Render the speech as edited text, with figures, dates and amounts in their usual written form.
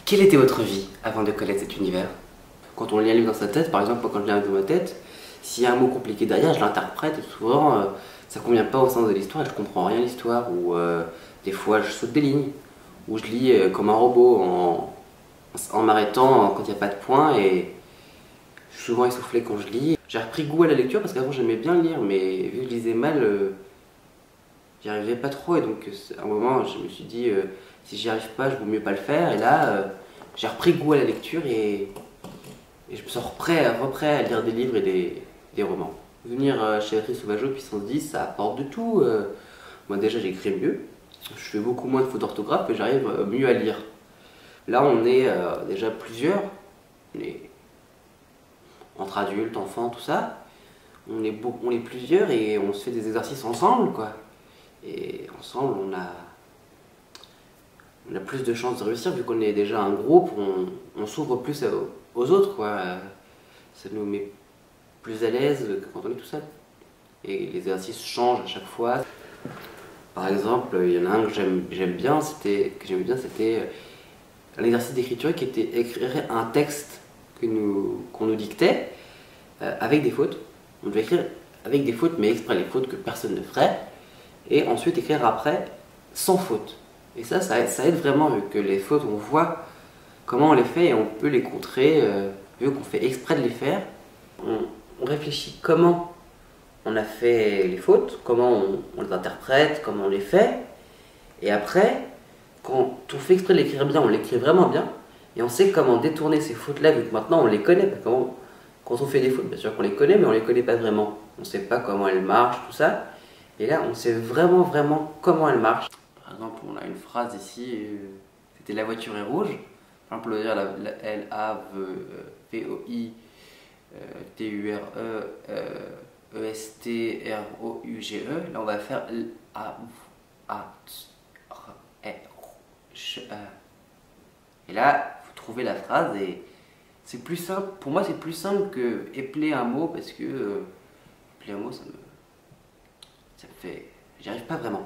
Quelle était votre vie avant de connaître cet univers? Quand on lit un livre dans sa tête, par exemple, quand je lis un livre dans ma tête, s'il y a un mot compliqué derrière, je l'interprète et souvent ça convient pas au sens de l'histoire et je comprends rien à l'histoire. Ou des fois je saute des lignes, ou je lis comme un robot en m'arrêtant quand il n'y a pas de point et je suis souvent essoufflé quand je lis. J'ai repris goût à la lecture parce qu'avant j'aimais bien lire, mais vu que je lisais mal, j'y arrivais pas trop et donc à un moment je me suis dit si j'y arrive pas, je vaut mieux pas le faire. Et là j'ai repris goût à la lecture et je me sens repris à lire des livres et des romans. Venir chez Lectrice Sauvageau Puissance 10, ça apporte de tout. Moi déjà j'écris mieux, je fais beaucoup moins de fautes d'orthographe et j'arrive mieux à lire. Là on est déjà plusieurs, entre adultes, enfants, tout ça. On est plusieurs et on se fait des exercices ensemble, quoi. Et ensemble on a plus de chances de réussir vu qu'on est déjà un groupe, on s'ouvre plus aux autres, quoi. Ça nous met plus à l'aise que quand on est tout seul. Et les exercices changent à chaque fois. Par exemple, il y en a un que j'aime bien, c'était un exercice d'écriture qui était écrire un texte qu'on nous dictait avec des fautes. On devait écrire avec des fautes, mais exprès les fautes que personne ne ferait, et ensuite écrire après sans faute. Et ça aide vraiment, vu que les fautes, on voit comment on les fait et on peut les contrer, vu qu'on fait exprès de les faire. On réfléchit comment on a fait les fautes, comment on les interprète, comment on les fait, et après, quand on fait exprès de l'écrire bien, on l'écrit vraiment bien, et on sait comment détourner ces fautes-là, vu que maintenant on les connaît. Quand on fait des fautes, bien sûr qu'on les connaît, mais on les connaît pas vraiment. On ne sait pas comment elles marchent, tout ça. Et là, on sait vraiment comment elles marchent. Par exemple, on a une phrase ici, c'était la voiture est rouge. Par exemple, on peut dire L-A-V-E-I-T-U-R-E-E-S-T-R-O-U-G-E. Là, on va faire L-A-V-E. Et là, vous trouvez la phrase et c'est plus simple. Pour moi, c'est plus simple que épeler un mot parce que épeler un mot, ça me fait. J'y arrive pas vraiment.